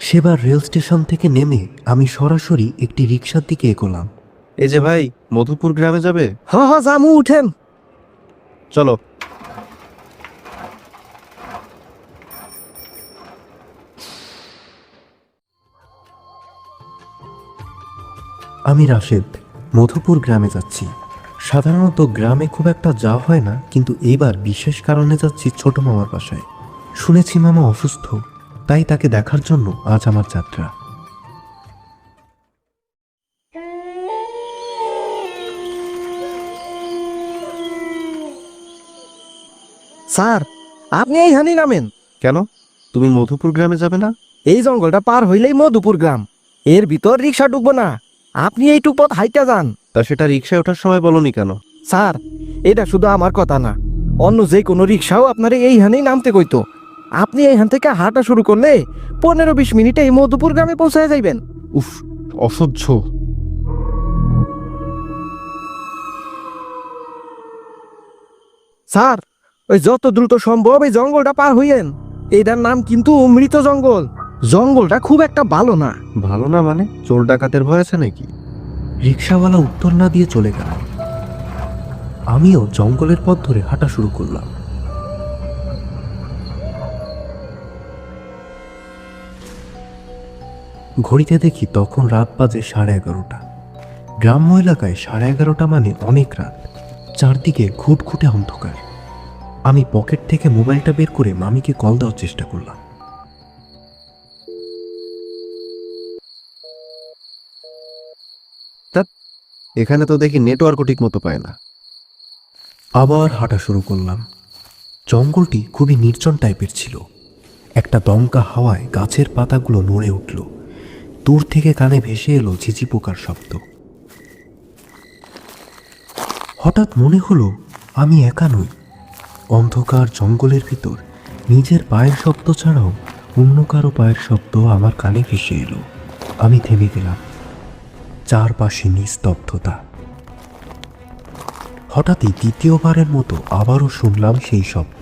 সেবার rail station থেকে নেমে আমি সরাসরি একটি রিকশার দিকে এগোলাম। এই যে ভাই, মধুপুর গ্রামে যাবে? হ জামু, উঠেন। চলো। আমি রাশেদ, মধুপুর গ্রামে যাচ্ছি। সাধারণত গ্রামে খুব একটা যাওয়া হয় না, কিন্তু এবার বিশেষ কারণে যাচ্ছি ছোট মামার বাসায়। শুনেছি মামা অসুস্থ, তাই তাকে দেখার জন্য আজ আমার যাত্রা। স্যার, আপনি এইখানেই নামেন। কেন, তুমি মধুপুর গ্রামে যাবে না? এই জঙ্গলটা পার হইলেই মধুপুর গ্রাম। এর ভিতর রিক্সা ঢুকবো না, আপনি এইটুক পথ হাইটা যান। তা সেটা রিক্সায় ওঠার সময় বলনি কেন? স্যার, এটা শুধু আমার কথা না, অন্য যে কোনো রিক্সাও আপনারে এইখানেই নামতে কইতো। আপনি এইখান থেকে হাঁটা শুরু করলে 15-20 মিনিটে এই মধুপুর গ্রামে পৌঁছায় যাইবেন। উফ, অসহ্য। স্যার, ওই যত দ্রুত সম্ভব এই জঙ্গলটা পার হইয়েন। এটার নাম কিন্তু মৃত জঙ্গল। জঙ্গলটা খুব একটা ভালো না। ভালো না মানে? চোর ডাকাতের ভয় আছে নাকি? রিক্সাওয়ালা উত্তর না দিয়ে চলে গেল। আমিও জঙ্গলের পথ ধরে হাঁটা শুরু করলাম। ঘড়িতে দেখি তখন রাত বাজে 11:30। গ্রাম্য এলাকায় 11:30 মানে অনেক রাত। চারদিকে ঘুটঘুটে অন্ধকার। আমি পকেট থেকে মোবাইলটা বের করে মামিকে কল দেওয়ার চেষ্টা করলাম। এখানে তো দেখি নেটওয়ার্কও ঠিক মতো পায় না। আবার হাঁটা শুরু করলাম। জঙ্গলটি খুবই নির্জন টাইপের ছিল। একটা দমকা হাওয়ায় গাছের পাতাগুলো নড়ে উঠল। দূর থেকে কানে ভেসে এলো ঝিঝি পোকার শব্দ। হঠাৎ মনে হলো আমি একা নই। অন্ধকার জঙ্গলের ভিতর নিজের পায়ের শব্দ ছাড়াও অন্য কারো পায়ের শব্দ আমার কানে ভেসে এলো। আমি থেমে গেলাম। চারপাশে নিস্তব্ধতা। হঠাৎই দ্বিতীয়বারের মতো আবারও শুনলাম সেই শব্দ।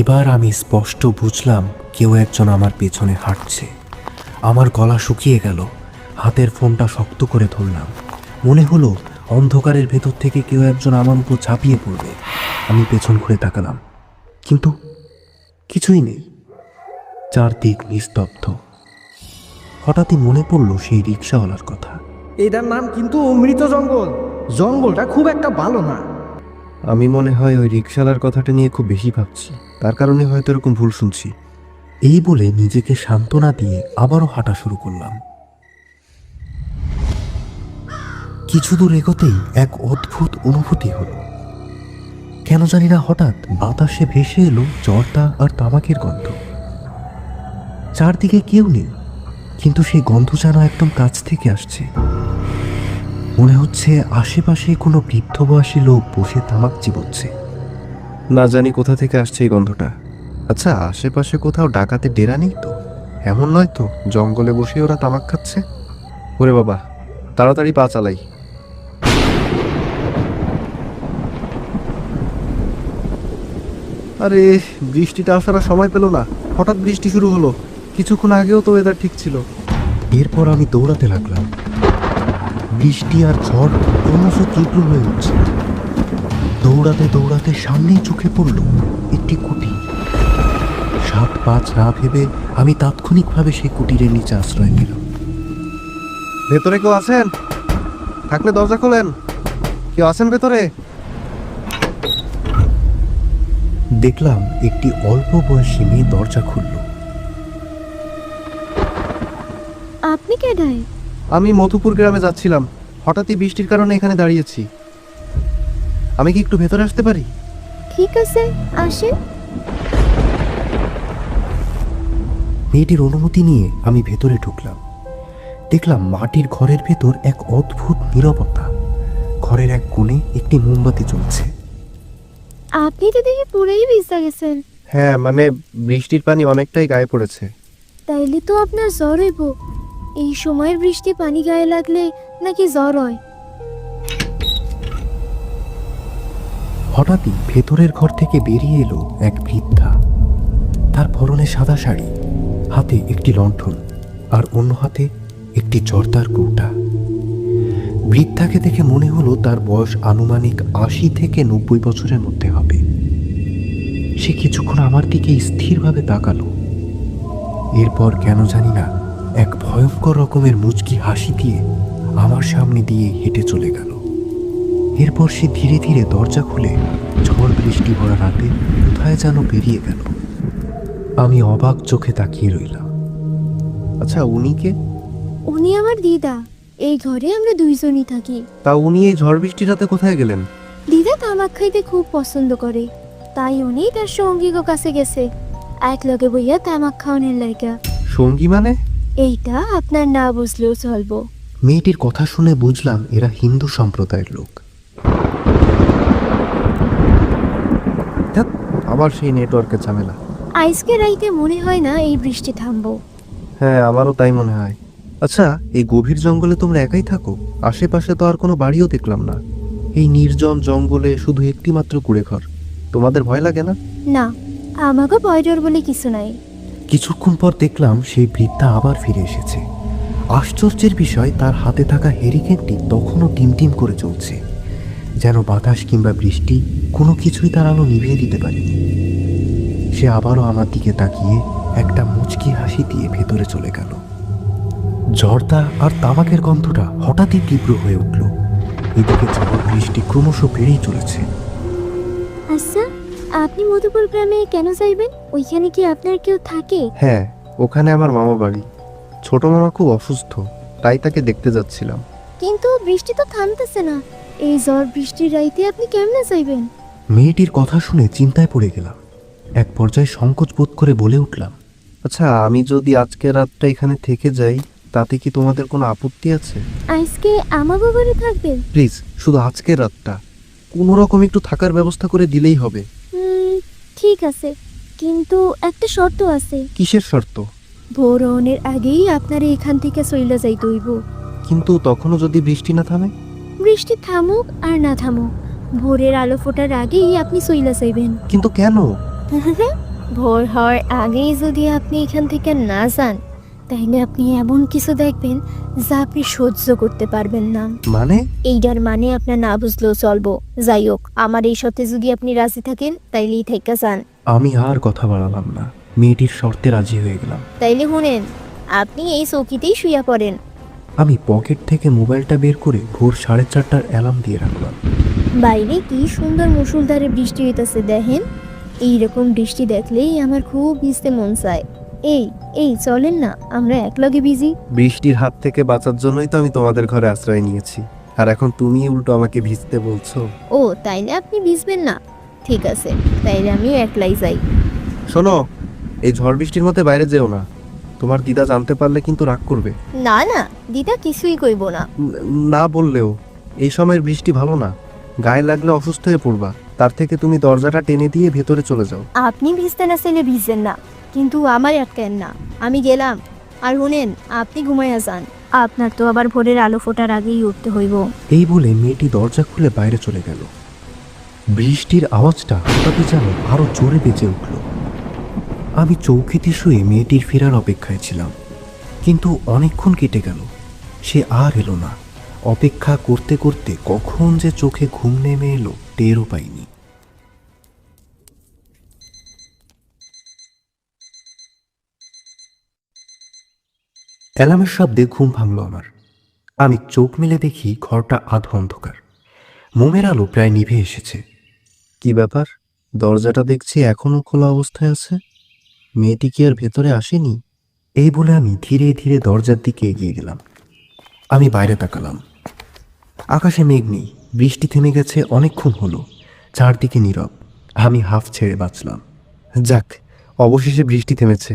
এবার আমি স্পষ্ট বুঝলাম কেউ একজন আমার পেছনে হাঁটছে। আমার গলা শুকিয়ে গেল। হাতের ফোনটা শক্ত করে ধরলাম। মনে হলো অন্ধকারের ভেতর থেকে কেউ একজন আমার উপর ঝাঁপিয়ে পড়বে। আমি পেছন ঘুরে তাকালাম, কিন্তু কিছুই নেই। চারদিক নিস্তব্ধ। হঠাৎই মনে পড়ল সেই রিক্সাওয়ালার কথা। এটার নাম কিন্তু মৃত জঙ্গল। জঙ্গলটা খুব একটা ভালো না। আমি মনে হয় ওই রিক্সাওয়ালার কথাটা নিয়ে খুব বেশি ভাবছি, তার কারণে হয়তো এরকম ভুল শুনছি। এই বলে নিজেকে সান্ত্বনা দিয়ে আবারও হাঁটা শুরু করলাম। কিছু দূর এগোতেই এক অদ্ভুত অনুভূতি হলো। কেন জানি না হঠাৎ বাতাসে ভেসে এলো জর্দা আর তামাকের গন্ধ। চারদিকে কেউ নেই, কিন্তু সেই গন্ধ যেন একদম কাছ থেকে আসছে। মনে হচ্ছে আশেপাশে কোনো বৃদ্ধ বয়সী লোক বসে তামাক চিবোচ্ছে। না জানি কোথা থেকে আসছে এই গন্ধটা। আচ্ছা, আশেপাশে কোথাও ডাকাতের ডেরা নেই তো? এমন নয় তো জঙ্গলে বসে ওরা তামাক খাচ্ছে? ওরে বাবা, তাড়াতাড়ি পা চালাই। আরে, বৃষ্টিটা আসার আর সময় পেল না, হঠাৎ বৃষ্টি শুরু হলো। কিছুক্ষণ আগেও তো ওয়েদার ঠিক ছিল। এরপর আমি দৌড়াতে লাগলাম। বৃষ্টি আর ঝড় ক্রমশ তীব্র হয়ে উঠছে। দৌড়াতে দৌড়াতে সামনেই চোখে পড়ল একটি কুটির। 7-5 না ভেবে আমি তাৎক্ষণিকভাবে সেই কুটিরের নিচে আশ্রয় নিলাম। ভেতরে কেউ আছেন? থাকলে দরজা খোলেন। কেউ আছেন ভেতরে? দেখলাম একটি অল্প বয়সী মেয়ে দরজা খুলল। আপনি কেডায়? আমি মধুপুর গ্রামে যাচ্ছিলাম, হঠাৎই বৃষ্টির কারণে এখানে দাঁড়িয়েছি। আমি কি একটু ভেতরে আসতে পারি? ঠিক আছে, আসেন। মেয়েটির অনুমতি নিয়ে আমি ভেতরে ঢুকলাম। দেখলাম মাটির ঘরের ভেতর এক অদ্ভুত নীরবতা। ঘরের এক কোণে একটি মোমবাতি জ্বলছে। আপনি তো দেখে পুরোই ভিজা গেছেন। হ্যাঁ, মানে বৃষ্টির পানি অনেকটাই গায়ে পড়েছে। তাইলে তো আপনার জ্বর হইব। এই সময়ের বৃষ্টি পানি গায়ে লাগলে নাকি জ্বর হয়। হঠাৎই ভেতরের ঘর থেকে বেরিয়ে এলো এক বৃদ্ধা। তার পরনে সাদা শাড়ি, হাতে একটি লণ্ঠন আর অন্য হাতে একটি জর্দার কৌটা। বৃদ্ধাকে দেখে মনে হলো তার বয়স আনুমানিক ৮০ থেকে ৯০ বছরের মধ্যে হবে। সে কিছুক্ষণ আমার দিকে স্থিরভাবে তাকালো, এরপর কেন জানি না এক ভয়ঙ্কর রকমের মুচকি হাসি দিয়ে আমার সামনে দিয়ে হেঁটে চলে গেল। এরপর সে ধীরে ধীরে দরজা খুলে ঝড় বৃষ্টি ভরা রাতে কোথায় যেন বেরিয়ে গেল। আমি অবাক চোখে তাকিয়ে রইলাম। আচ্ছা, উনি কে? উনি আমার দিদা। এই ঘরে আমরা দুইজনই থাকি। তা উনি এই ঝড় বৃষ্টির রাতে কোথায় গেলেন? দিদা তামাক খাইতে খুব পছন্দ করে, তাই উনি তার সঙ্গীর কাছে গেছে এক লগে বইয়া তামাক খাওয়ানোর লাইগা। সঙ্গী মানে? এইটা আপনার না বুঝলেও চলবো। মেয়েটির কথা শুনে বুঝলাম এরা হিন্দু সম্প্রদায়ের লোক। ধ্যাৎ, আবার সেই নেটওয়ার্কের ঝামেলা। আজকে রাইতে মনে হয় না এই বৃষ্টি থামবো। হ্যাঁ, আমারও তাই মনে হয়। আচ্ছা, এই গভীর জঙ্গলে তোমরা একাই থাকো? আশেপাশে তো আর কোনো বাড়িও দেখলাম না। এই নির্জন জঙ্গলে শুধু একটি মাত্র কুড়ে ঘর। তোমাদের ভয় লাগে না? না, আমাকে ভয় ডর বলে কিছু নাই। কিছুক্ষণ পর দেখলাম সেই বৃদ্ধা আবার ফিরে এসেছে। আশ্চর্যের বিষয়, তার হাতে থাকা হেরিকেনটি তখনও টিমটিম করে চলছে, যেন বাতাস কিংবা বৃষ্টি কোনো কিছুই তার আলো নিভিয়ে দিতে পারেনি। সে আবারও আমার দিকে তাকিয়ে একটা মুচকি হাসি দিয়ে ভেতরে চলে গেল। জর্দা আর তামাকের গন্ধটা হঠাৎই তীব্র হয়ে উঠল। এদিকে ঝড় বৃষ্টি ক্রমশ বেড়েই চলেছে। আচ্ছা, আপনি মধুপুর গ্রামে কেন যাইবেন? ওইখানে কি আপনার কেউ থাকে? হ্যাঁ, ওখানে আমার মামা বাড়ি। ছোট মামা খুব অসুস্থ, তাই তাকে দেখতে যাচ্ছিলাম। কিন্তু বৃষ্টি তো থামতেছে না। এই ঝড় বৃষ্টির রাইতে আপনি কেমনে যাইবেন? মেয়েটির কথা শুনে চিন্তায় পড়ে গেলাম। এক পর্যায়ে সংকোচ বোধ করে বলে উঠলাম, আচ্ছা, আমি যদি আজকে রাতটা এখানে থেকে যাই, তাতে কি তোমাদের কোনো আপত্তি আছে? আজকে আমাগো ঘরে থাকবেন? প্লিজ, শুধু আজকের রাতটা কোনো রকম একটু থাকার ব্যবস্থা করে দিলেই হবে। ঠিক আছে, কিন্তু একটা শর্ত আছে। কিসের শর্ত? ভোর হওয়ার আগেই আপনার এখান থেকে চইলা যাইতে হইব। কিন্তু তখনও যদি বৃষ্টি না থামে? বৃষ্টি থামুক আর না থামুক, ভোরের আলো ফোটার আগেই আপনি চইলা যাইবেন। কিন্তু কেন? ভোর হওয়ার আগেই যদি আপনি এখান থেকে না যান, তাইলে আপনি এমন কিছু দেখবেন যা আপনি সহ্য করতে পারবেন না। মানে? এইটার মানে আপনার না বুঝলেও চলবো। যাই হোক, আমার এই সাথে যদি আপনি রাজি থাকেন তাইলেই থেকে যান। আমি আর কথা বাড়ালাম না, মেয়েটির শর্তে রাজি হয়ে গেলাম। তাইলে শুনেন, আপনি এই চৌকিতেই শুয়ে পড়েন। আমি পকেট থেকে মোবাইলটা বের করে ভোর 4:30টার অ্যালার্ম দিয়ে রাখলাম। বাইরে কি সুন্দর মুষলধারে বৃষ্টি হইতেছে দেখেন। এইরকম বৃষ্টি দেখলেই আমার খুব ভিজতে মন চায়। এই এই চলেন না, আমরা একলগে ভিজি। বৃষ্টির হাত থেকে বাঁচার জন্যই তো আমি তোমাদের ঘরে আশ্রয় নিয়েছি, আর এখন তুমি উল্টো আমাকে ভিজতে বলছো? ও, তাইলে আপনি ভিজবেন না? ঠিক আছে, তাইলে আমিও একলাই যাই। শোনো, এই ঝড় বৃষ্টির মধ্যে বাইরে যেও না। তোমার দিদা জানতে পারলে কিন্তু রাগ করবে। না না, দিদা কিছুই কইব না। না বললেও, এই সময়ের বৃষ্টি ভালো না। গায়ে লাগলে অসুস্থ হয়ে পড়বা। তার থেকে তুমি দরজাটা টেনে দিয়ে ভেতরে চলে যাও। আপনি ভিজতে না চাইলে ভিজছেন না, কিন্তু আমার আটকেন না। আমি গেলাম। আর শুনেন, আপনি ঘুমাইয়া যান। আপনার তো আবার ভোরের আলো ফোটার আগেই উঠতে হইব। এই বলে মেয়েটি দরজা খুলে বাইরে চলে গেল। বৃষ্টির আওয়াজটা হঠাৎই যেন আরো জোরে বেজে উঠল। আমি চৌকিতে শুয়ে মেয়েটির ফেরার অপেক্ষায় ছিলাম, কিন্তু অনেকক্ষণ কেটে গেল, সে আর এলো না। অপেক্ষা করতে করতে কখন যে চোখে ঘুম নেমে এলো টেরও পাইনি। অ্যালার্মের শব্দে ঘুম ভাঙল আমার। আমি চোখ মেলে দেখি ঘরটা আধো অন্ধকার, মোমের আলো প্রায় নিভে এসেছে। কি ব্যাপার? দরজাটা দেখছি এখনো খোলা অবস্থায় আছে। মেয়েটি কি আর ভেতরে আসেনি? এই বলে আমি ধীরে ধীরে দরজার দিকে এগিয়ে গেলাম। আমি বাইরে তাকালাম। আকাশে মেঘ নেই, বৃষ্টি থেমে গেছে অনেকক্ষণ হলো, চারদিকে নীরব। আমি হাফ ছেড়ে বাঁচলাম। যাক, অবশেষে বৃষ্টি থেমেছে।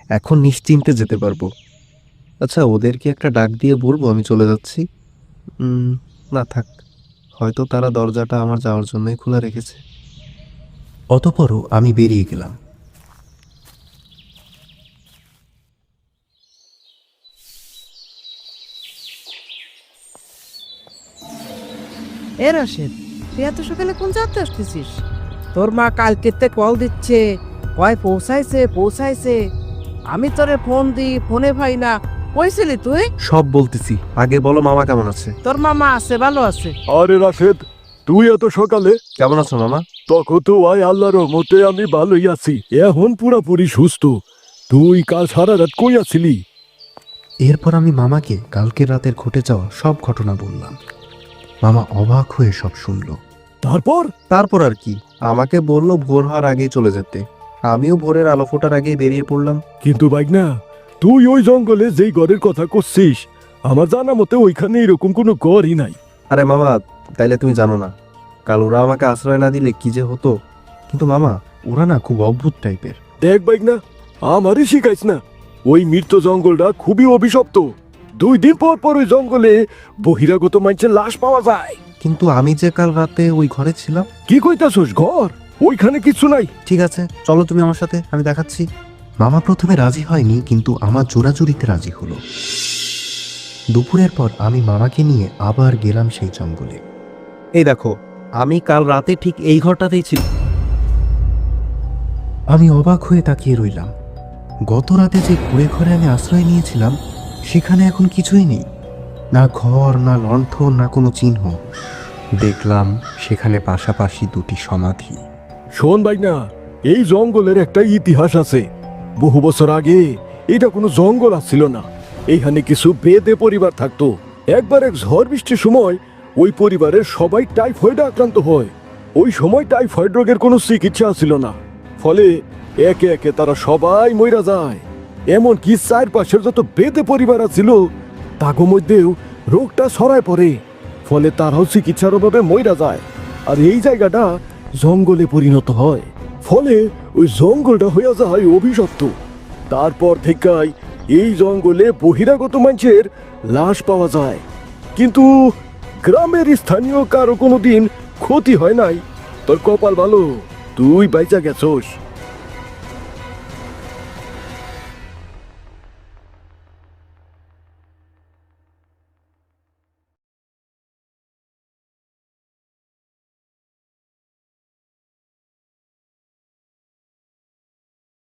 এখন নিশ্চিন্তে যেতে পারবো। আচ্ছা, ওদেরকে একটা ডাক দিয়ে বলবো আমি চলে যাচ্ছি? না থাক, হয়তো তারা দরজাটা আমার যাওয়ার জন্যই খোলা রেখেছে। অতঃপরও আমি বেরিয়ে গেলাম। এ রাশেদ, তুই এত সকালে কোন যাত্রা আসতেছিস? তোর মা কালকেতে কল দিচ্ছে, কয় পৌঁছাইছে পৌঁছাইছে। আমি তোরে ফোন দিই, ফোনে ভাই না, কইছিলি তুই? সব বলতেছি, আগে বলো মামা কেমন আছে? তোর মামা আছে, ভালো আছে। আরে রাশেদ, তুই এত সকালে? কেমন আছো মামা? তখন তো আয় আল্লাহর রহমতে আমি ভালোই আছি, এখন পুরাপুরি সুস্থ। তুই কাল সারা রাত কই আছিলি? এরপর আমি মামাকে কালকের রাতের ঘটে যাওয়া সব ঘটনা বললাম। মামা অবাক হয়ে সব শুনল। তারপর? তারপর আর কি, আমাকে বললো ভোর হওয়ার আগেই চলে যেতে। আমিও ভোরের আলো ফোটার আগেই বেরিয়ে পড়লাম। কিন্তু বাইকনা, তুই ওই জঙ্গলে যেই ঘরের কথা করছিস, আমার জানা মতে ওইখানে এরকম কোনো ঘরই নাই। আরে মামা, তাইলে তুমি জানো না, কাল ওরা আমাকে আশ্রয় না দিলে কি যে হতো। কিন্তু মামা, ওরা না খুব অদ্ভুত টাইপের। দেখ বাইকনা, আমারই শিখাইস না। ওই মৃত জঙ্গলটা খুবই অভিশপ্ত। 2 দিন পর পর ওই জঙ্গলে বহিরাগত মানুষের লাশ পাওয়া যায়। কিন্তু আমি যে কাল রাতে ওই ঘরে ছিলাম। কি কইতাছস? ঘর ওইখানে কিছু নাই। ঠিক আছে, চলো তুমি আমার সাথে, আমি দেখাচ্ছি। মামা প্রথমে রাজি হয়নি, কিন্তু আমার জোরাজুরিতে রাজি হলো। দুপুরের পর আমি মামাকে নিয়ে আবার গেলাম সেই জঙ্গলে। এই দেখো, আমি কাল রাতে ঠিক এই ঘরটাতেই ছিলাম। আমি অবাক হয়ে তাকিয়ে রইলাম। গত রাতে যে কুড়ে ঘরে আমি আশ্রয় নিয়েছিলাম, সেখানে এখন কিছুই নেই। না ঘর, না লণ্ঠন, না কোনো চিহ্ন। দেখলাম সেখানে পাশাপাশি 2টি সমাধি। শোন বাইকনা, এই জঙ্গলের একটা ইতিহাস আছে। বহু বছর আগে এটা কোনো জঙ্গল ছিল না। এইখানে কিছু বেদে পরিবার থাকতো। একবার এক ঝড় বৃষ্টির সময় ওই পরিবারের সবাই টাইফয়েডে আক্রান্ত হয়। ওই সময় টাইফয়েড রোগের কোনো চিকিৎসা ছিল না, ফলে একে একে তারা সবাই মইরা যায়। এমনকি চারপাশের যত বেদে পরিবার ছিল, তাগো মধ্যেও রোগটা ছড়ায় পড়ে। ফলে তারাও চিকিৎসার অভাবে মইরা যায়, আর এই জায়গাটা জঙ্গলে পরিণত হয়। ফলে ওই জঙ্গলটা হয়ে যায় অভিশপ্ত। তারপর থেকেই এই জঙ্গলে বহিরাগত মানুষের লাশ পাওয়া যায়, কিন্তু গ্রামের স্থানীয় কারো কোনোদিন ক্ষতি হয় নাই। তোর কপাল ভালো, তুই বাইচা গেছস।